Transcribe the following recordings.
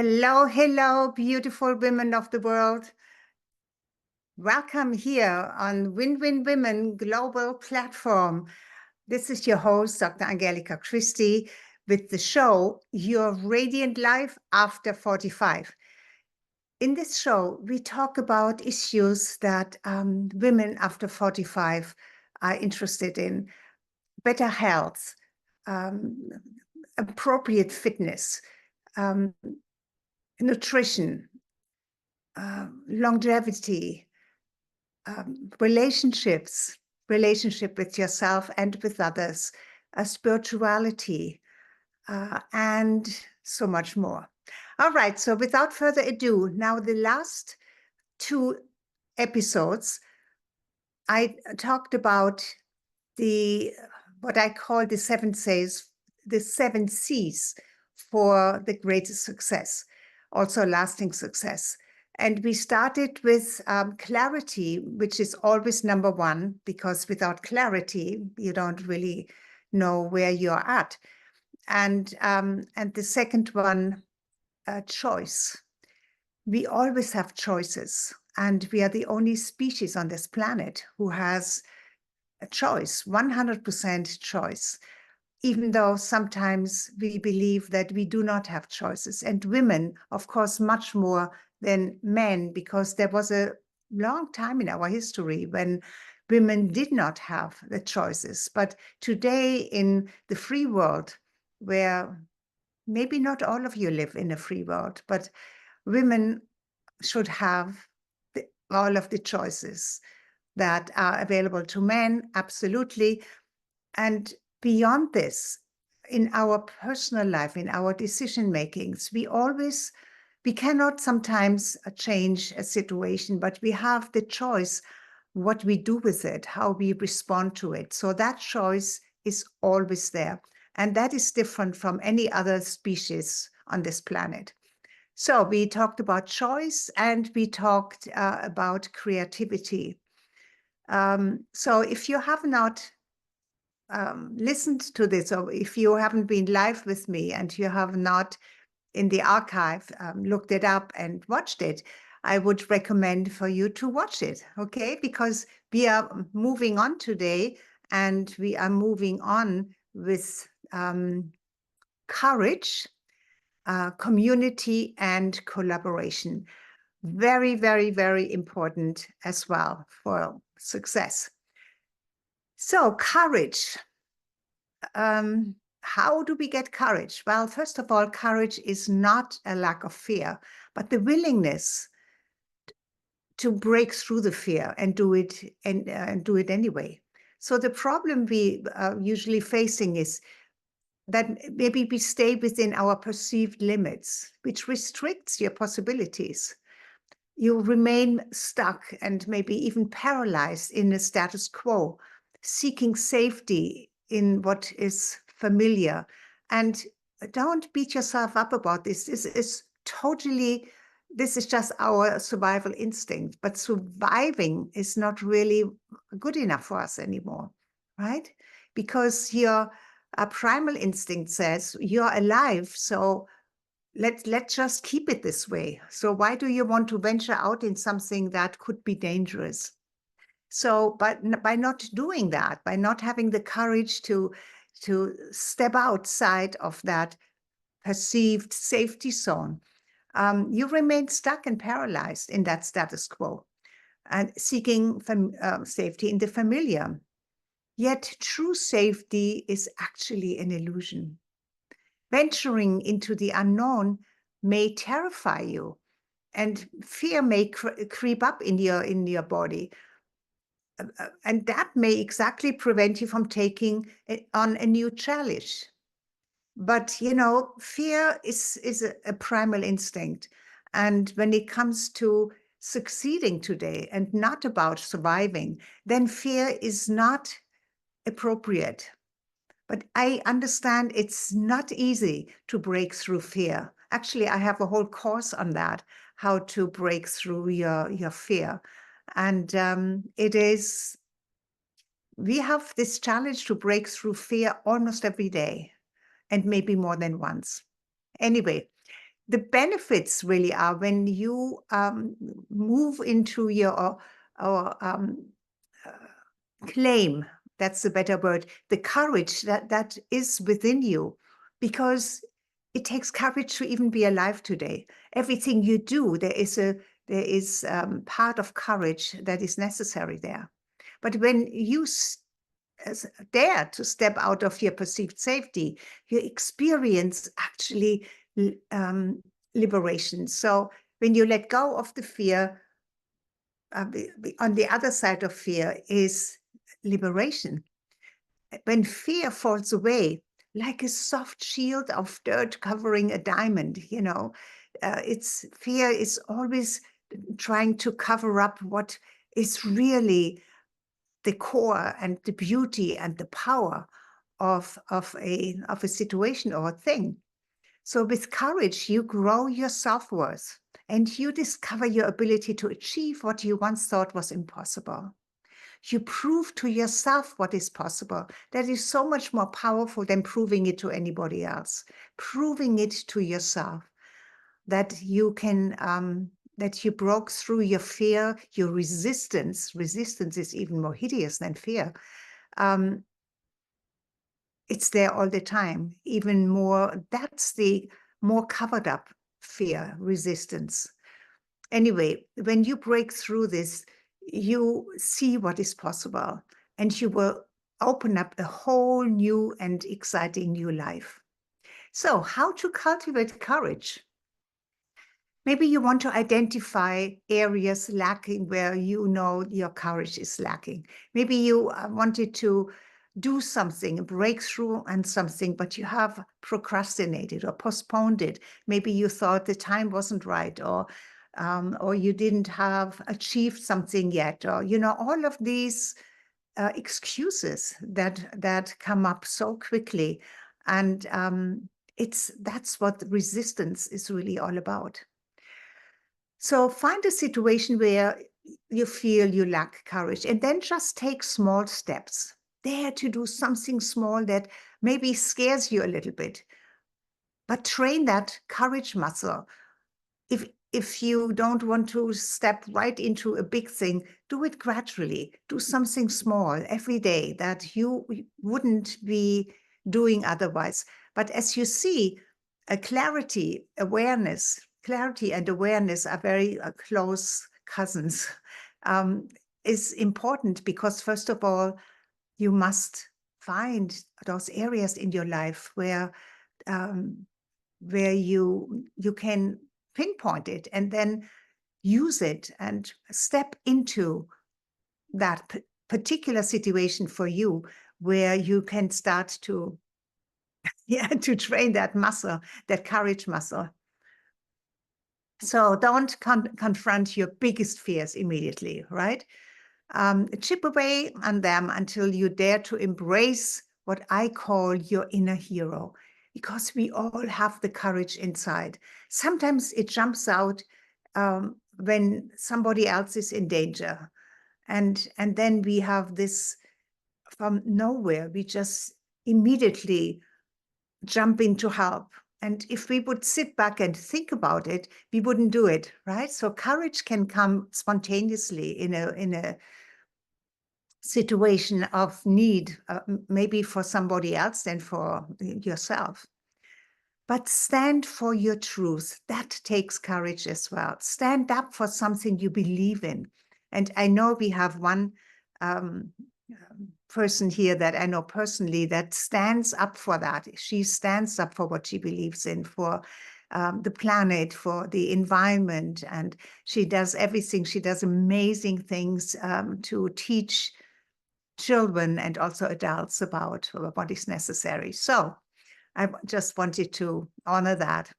Hello, hello, beautiful women of the world. Welcome here on Win-Win Women Global Platform. This is your host, Dr. Angelika Christie, with the show, Your Radiant Life After 45. In this show, we talk about issues that women after 45 are interested in: better health, appropriate fitness, nutrition, longevity, relationships, relationship with yourself and with others, spirituality, and so much more. All right, so without further ado, now the last two episodes, I talked about what I call the 7 C's, the 7 C's for the greatest success, also lasting success. And we started with clarity, which is always number one, because without clarity, you don't really know where you're at. And the second one, choice. We always have choices, and we are the only species on this planet who has a choice, 100% choice, even though sometimes we believe that we do not have choices. And women, of course, much more than men, because there was a long time in our history when women did not have the choices. But today, in the free world, where maybe not all of you live in a free world, but women should have all of the choices that are available to men, absolutely. And beyond this, in our personal life, in our decision makings, we cannot sometimes change a situation, but we have the choice what we do with it, how we respond to it. So that choice is always there. And that is different from any other species on this planet. So we talked about choice, and we talked about creativity. So if you have not listened to this, or if you haven't been live with me and you have not in the archive looked it up and watched it, I would recommend for you to watch it, okay? Because we are moving on today, and we are moving on with courage, community, and collaboration. Very, very, very important as well for success. So courage. How do we get courage? Well, first of all, courage is not a lack of fear, but the willingness to break through the fear and do it anyway. So the problem we are usually facing is that maybe we stay within our perceived limits, which restricts your possibilities. You remain stuck and maybe even paralyzed in a status quo, seeking safety in what is familiar. And don't beat yourself up about this. This is just our survival instinct, but surviving is not really good enough for us anymore, right? Because your primal instinct says you're alive, so let's just keep it this way. So why do you want to venture out in something that could be dangerous? So, but by not doing that, by not having the courage to step outside of that perceived safety zone, you remain stuck and paralyzed in that status quo and seeking safety in the familiar. Yet true safety is actually an illusion. Venturing into the unknown may terrify you, and fear may creep up in your body. And that may exactly prevent you from taking on a new challenge. But, fear is a primal instinct. And when it comes to succeeding today and not about surviving, then fear is not appropriate. But I understand it's not easy to break through fear. Actually, I have a whole course on that, how to break through your fear. And we have this challenge to break through fear almost every day, and maybe more than once. Anyway, the benefits really are when you move into your claim, that's the better word, the courage that is within you, because it takes courage to even be alive today. Everything you do, there is part of courage that is necessary there. But when you dare to step out of your perceived safety, you experience actually liberation. So when you let go of the fear, on the other side of fear is liberation. When fear falls away, like a soft shield of dirt covering a diamond, fear is always trying to cover up what is really the core and the beauty and the power of a situation or a thing. So with courage, you grow your self-worth and you discover your ability to achieve what you once thought was impossible. You prove to yourself what is possible. That is so much more powerful than proving it to anybody else. Proving it to yourself that you can, that you broke through your fear, your resistance. Resistance is even more hideous than fear. It's there all the time, even more. That's the more covered up fear, resistance. Anyway, when you break through this, you see what is possible and you will open up a whole new and exciting new life. So how to cultivate courage? Maybe you want to identify areas lacking where you know your courage is lacking. Maybe you wanted to do something, a breakthrough on something, but you have procrastinated or postponed it. Maybe you thought the time wasn't right, or you didn't have achieved something yet, or all of these excuses that come up so quickly, and that's what resistance is really all about. So find a situation where you feel you lack courage, and then just take small steps. Dare to do something small that maybe scares you a little bit, but train that courage muscle. If you don't want to step right into a big thing, do it gradually. Do something small every day that you wouldn't be doing otherwise. But as you see, clarity and awareness are very close cousins, is important because, first of all, you must find those areas in your life where you can pinpoint it and then use it and step into that particular situation for you, where you can start to to train that muscle, that courage muscle. So don't confront your biggest fears immediately, right? Chip away on them until you dare to embrace what I call your inner hero, because we all have the courage inside. Sometimes it jumps out when somebody else is in danger. And then we have this from nowhere, we just immediately jump in to help. And if we would sit back and think about it, we wouldn't do it, right? So courage can come spontaneously in a situation of need, maybe for somebody else than for yourself. But stand for your truth. That takes courage as well. Stand up for something you believe in. And I know we have one person here that I know personally that stands up for that. She stands up for what she believes in, for the planet, for the environment, and she does everything. She does amazing things to teach children and also adults about what is necessary. So I just wanted to honor that.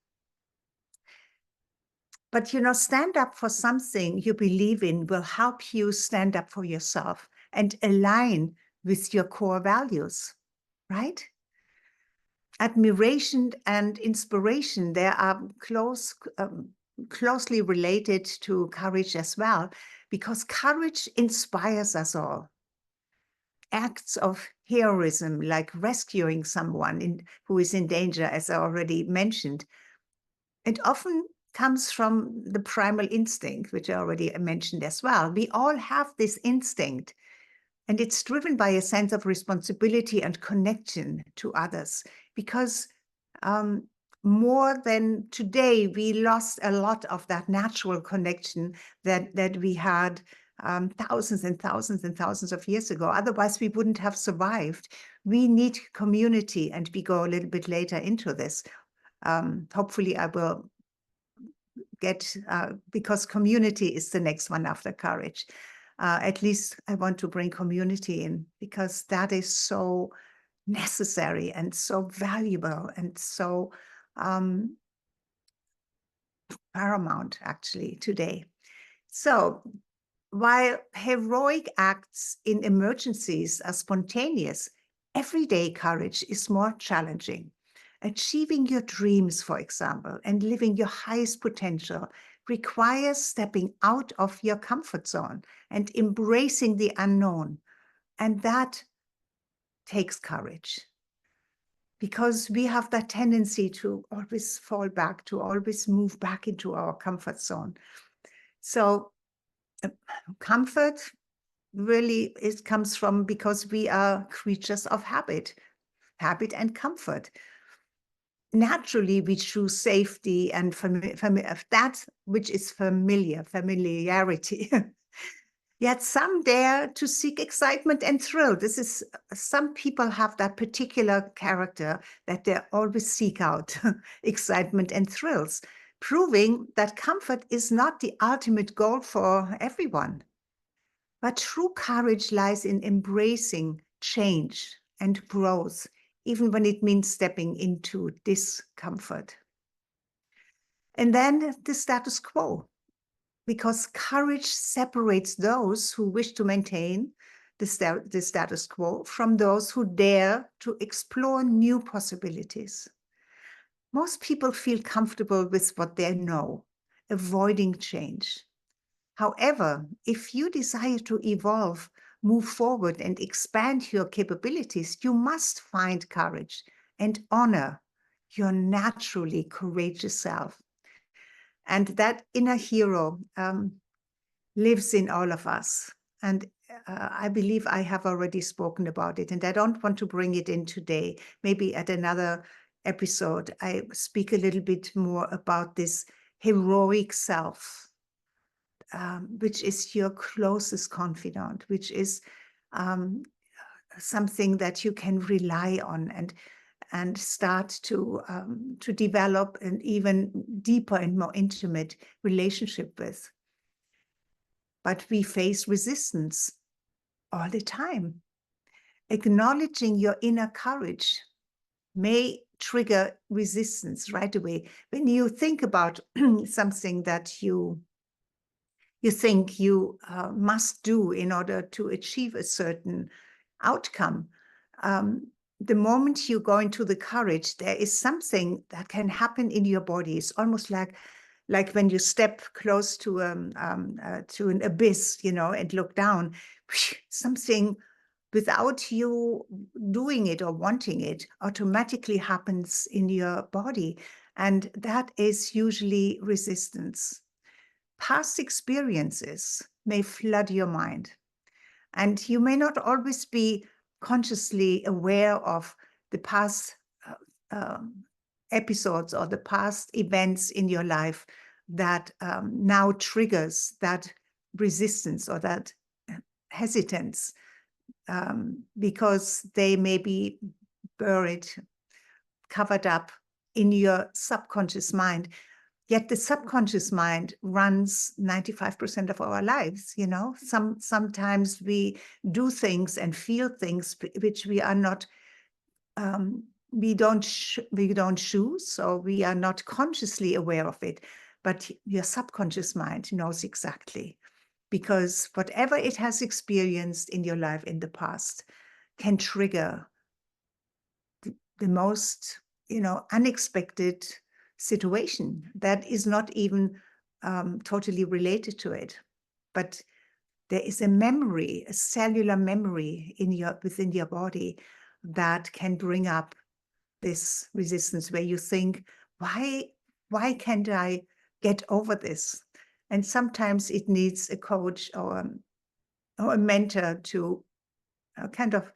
But, stand up for something you believe in will help you stand up for yourself and align with your core values, right? Admiration and inspiration, they are closely related to courage as well, because courage inspires us all. Acts of heroism, like rescuing someone who is in danger, as I already mentioned, It often comes from the primal instinct, which I already mentioned as well. We all have this instinct, and it's driven by a sense of responsibility and connection to others, because more than today, we lost a lot of that natural connection that we had thousands and thousands and thousands of years ago. Otherwise, we wouldn't have survived. We need community, and we go a little bit later into this. Hopefully, I will get, because community is the next one after courage. At least I want to bring community in, because that is so necessary and so valuable and so paramount, actually, today. So while heroic acts in emergencies are spontaneous, everyday courage is more challenging. Achieving your dreams, for example, and living your highest potential requires stepping out of your comfort zone and embracing the unknown. And that takes courage, because we have that tendency to always fall back, to always move back into our comfort zone. So comfort really comes from, because we are creatures of habit and comfort. Naturally, we choose safety and that which is familiarity. Yet some dare to seek excitement and thrill. Some people have that particular character that they always seek out excitement and thrills, proving that comfort is not the ultimate goal for everyone. But true courage lies in embracing change and growth, even when it means stepping into discomfort. And then the status quo, because courage separates those who wish to maintain the status quo from those who dare to explore new possibilities. Most people feel comfortable with what they know, avoiding change. However, if you desire to evolve, move forward, and expand your capabilities, you must find courage and honor your naturally courageous self. And that inner hero lives in all of us. And I believe I have already spoken about it, and I don't want to bring it in today. Maybe at another episode, I speak a little bit more about this heroic self, which is your closest confidant, which is something that you can rely on and start to develop an even deeper and more intimate relationship with. But we face resistance all the time. Acknowledging your inner courage may trigger resistance right away. When you think about something that you think you must do in order to achieve a certain outcome, the moment you go into the courage, there is something that can happen in your body. It's almost like when you step close to an abyss, and look down, something without you doing it or wanting it automatically happens in your body. And that is usually resistance. Past experiences may flood your mind, and you may not always be consciously aware of the past episodes or the past events in your life that now triggers that resistance or that hesitance, because they may be buried, covered up in your subconscious mind. Yet the subconscious mind runs 95% of our lives. Sometimes we do things and feel things which we are not, we don't choose, so we are not consciously aware of it. But your subconscious mind knows exactly, because whatever it has experienced in your life in the past can trigger the most, unexpected situation that is not even totally related to it. But there is a memory, a cellular memory within your body that can bring up this resistance, where you think, why why can't I get over this? And sometimes it needs a coach or a mentor to kind of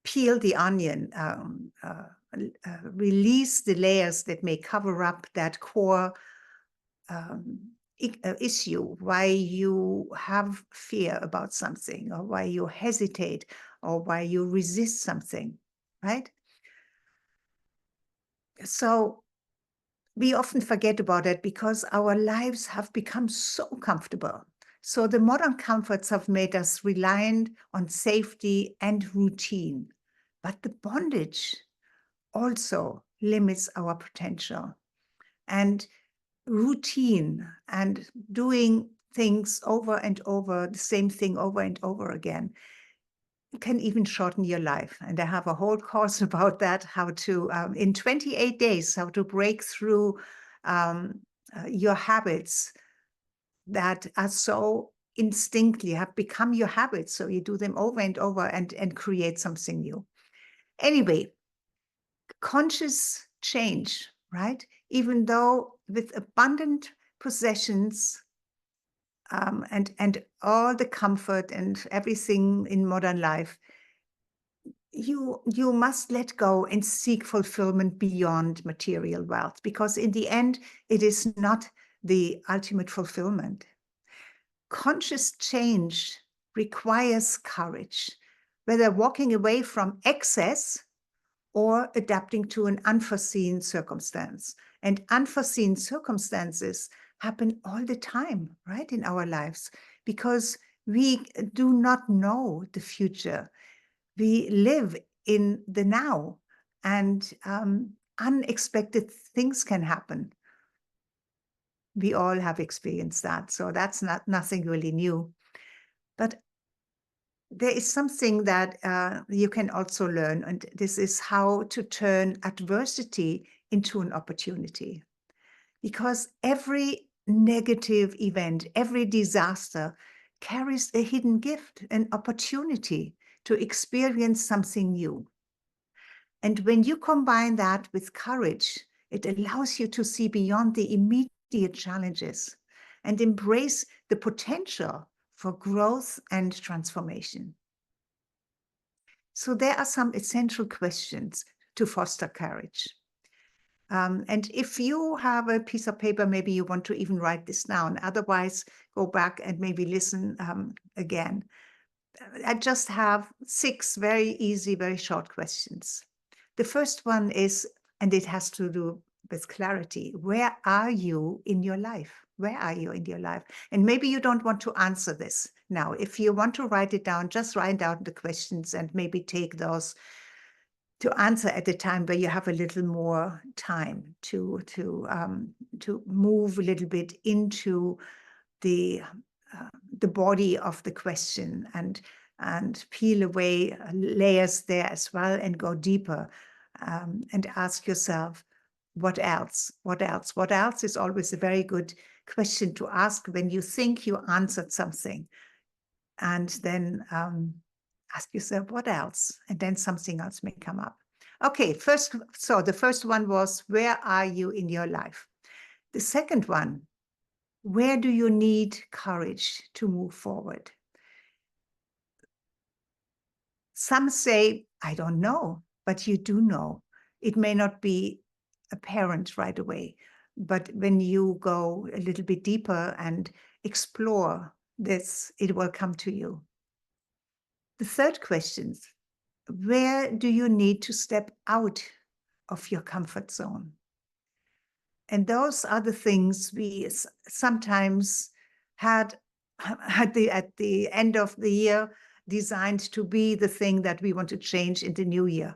peel the onion, release the layers that may cover up that core issue, why you have fear about something, or why you hesitate, or why you resist something, right? So we often forget about it because our lives have become so comfortable. So the modern comforts have made us reliant on safety and routine. But the bondage also limits our potential. And routine and doing things over and over, the same thing over and over again, can even shorten your life. And I have a whole course about that, how to, in 28 days, how to break through your habits that are so instinctively have become your habits. So you do them over and over and create something new. Anyway, conscious change, right? Even though with abundant possessions and all the comfort and everything in modern life, you must let go and seek fulfillment beyond material wealth, because in the end, it is not the ultimate fulfillment. Conscious change requires courage, whether walking away from excess or adapting to an unforeseen circumstance. And unforeseen circumstances happen all the time, right, in our lives, because we do not know the future. We live in the now, and unexpected things can happen. We all have experienced that, so that's nothing really new. But there is something that you can also learn, and this is how to turn adversity into an opportunity. Because every negative event, every disaster carries a hidden gift, an opportunity to experience something new. And when you combine that with courage, it allows you to see beyond the immediate challenges and embrace the potential for growth and transformation. So there are some essential questions to foster courage. And if you have a piece of paper, maybe you want to even write this down. Otherwise, go back and maybe listen again. I just have 6 very easy, very short questions. The first one is, and it has to do with clarity. Where are you in your life? Where are you in your life? And maybe you don't want to answer this now. If you want to write it down, just write down the questions and maybe take those to answer at the time where you have a little more time to move a little bit into the body of the question and peel away layers there as well and go deeper and ask yourself, what else? What else? What else is always a very good question to ask when you think you answered something. And then ask yourself, what else? And then something else may come up. Okay, so the first one was, where are you in your life? The second one, where do you need courage to move forward? Some say, I don't know, but you do know. It may not be apparent right away, but when you go a little bit deeper and explore this, it will come to you. The third question, where do you need to step out of your comfort zone? And those are the things we sometimes had at the end of the year designed to be the thing that we want to change in the new year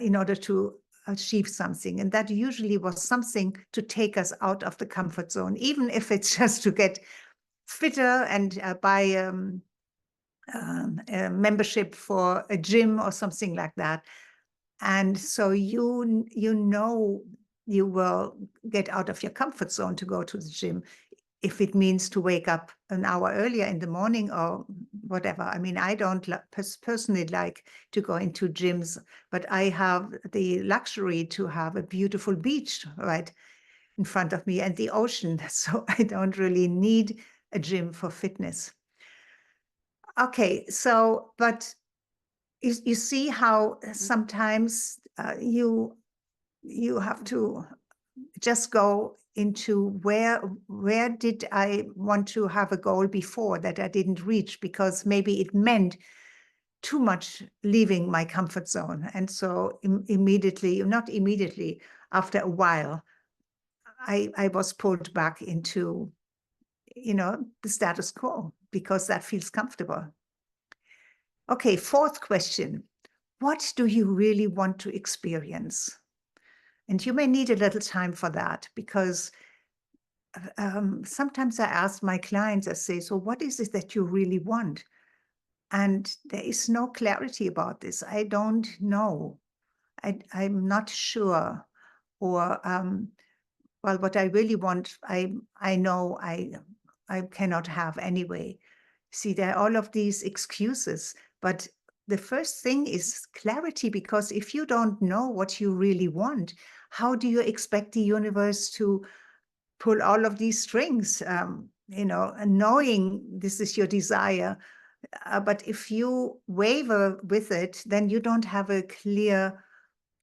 in order to achieve something. And that usually was something to take us out of the comfort zone, even if it's just to get fitter and buy a membership for a gym or something like that. And so you know you will get out of your comfort zone to go to the gym if it means to wake up an hour earlier in the morning or whatever. I mean, I don't personally like to go into gyms, but I have the luxury to have a beautiful beach right in front of me and the ocean. So I don't really need a gym for fitness. Okay, so, but you see how sometimes you have to just go into where did I want to have a goal before that I didn't reach, because maybe it meant too much leaving my comfort zone. And so immediately, not immediately, after a while, I was pulled back into, the status quo, because that feels comfortable. Okay, fourth question. What do you really want to experience? And you may need a little time for that, because sometimes I ask my clients, I say, so what is it that you really want? And there is no clarity about this. I don't know. I'm not sure. Or, well, what I really want, I know I cannot have anyway. See, there are all of these excuses, but the first thing is clarity, because if you don't know what you really want, how do you expect the universe to pull all of these strings, and knowing this is your desire? But if you waver with it, then you don't have a clear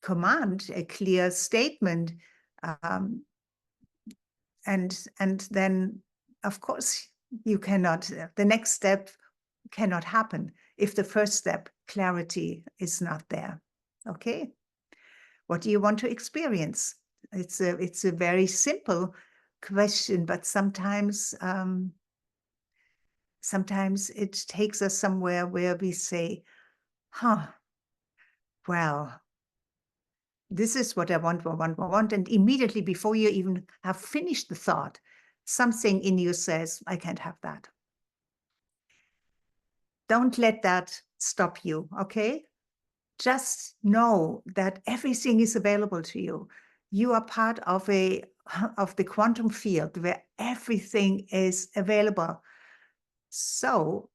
command, a clear statement. And then, of course, you cannot, the next step cannot happen if the first step, clarity, is not there. Okay? What do you want to experience? It's a very simple question, but sometimes it takes us somewhere where we say, well, this is what I want. And immediately, before you even have finished the thought, something in you says, I can't have that. Don't let that stop you, okay? Just know that everything is available to you. You are part of the quantum field where everything is available. So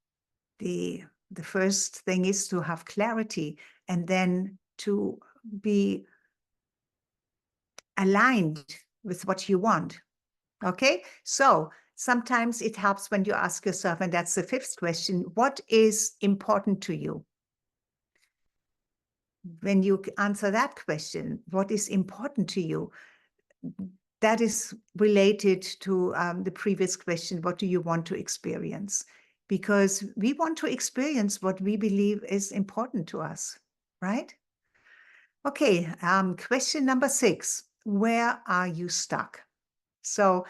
the first thing is to have clarity, and then to be aligned with what you want. Okay, so sometimes it helps when you ask yourself, and that's the fifth question, what is important to you? When you answer that question, what is important to you, that is related to the previous question, what do you want to experience? Because we want to experience what we believe is important to us, right? Okay, question number 6, where are you stuck? So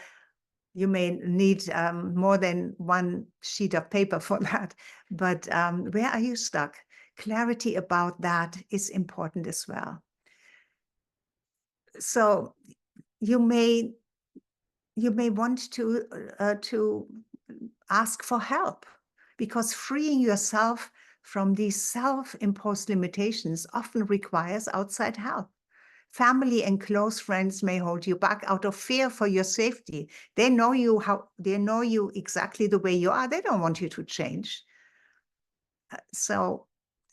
you may need more than one sheet of paper for that, but where are you stuck? Clarity about that is important as well. So you may want to ask for help, because freeing yourself from these self-imposed limitations often requires outside help. Family and close friends may hold you back out of fear for your safety. They know you exactly the way you are. They don't want you to change. So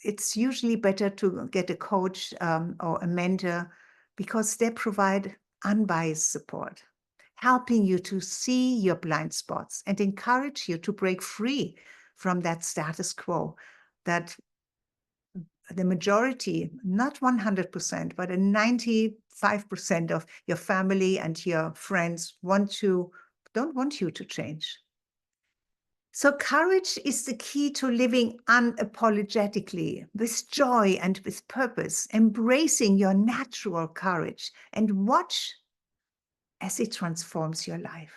it's usually better to get a coach or a mentor, because they provide unbiased support, helping you to see your blind spots and encourage you to break free from that status quo that the majority, not 100%, but a 95% of your family and your friends don't want you to change. So courage is the key to living unapologetically, with joy and with purpose, embracing your natural courage, and watch as it transforms your life,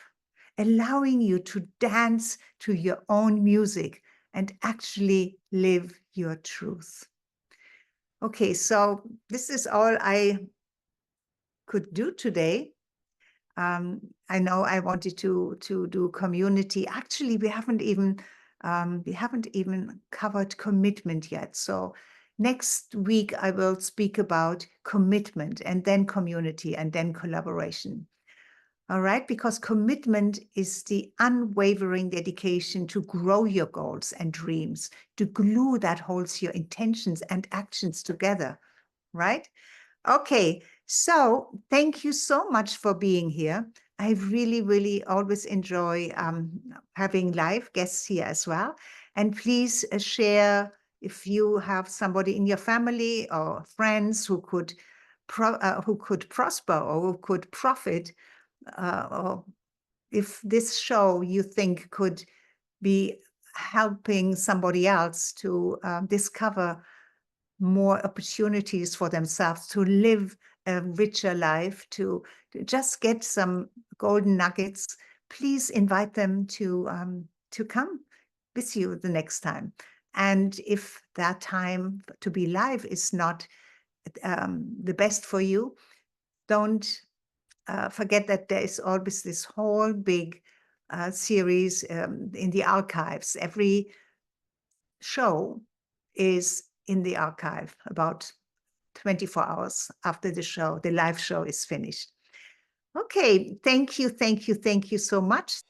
allowing you to dance to your own music and actually live your truth. Okay, so this is all I could do today. I know I wanted to do community. Actually, we haven't even covered commitment yet. So next week I will speak about commitment, and then community, and then collaboration. All right, because commitment is the unwavering dedication to grow your goals and dreams, to glue that holds your intentions and actions together, right? Okay, so thank you so much for being here. I really, really always enjoy having live guests here as well. And please share if you have somebody in your family or friends who could prosper or who could profit, or if this show you think could be helping somebody else to discover more opportunities for themselves to live a richer life, to just get some golden nuggets, please invite them to come with you the next time. And if that time to be live is not the best for you, don't forget that there is always this whole big series in the archives. Every show is in the archive about 24 hours after the live show is finished. Okay, thank you, thank you, thank you so much.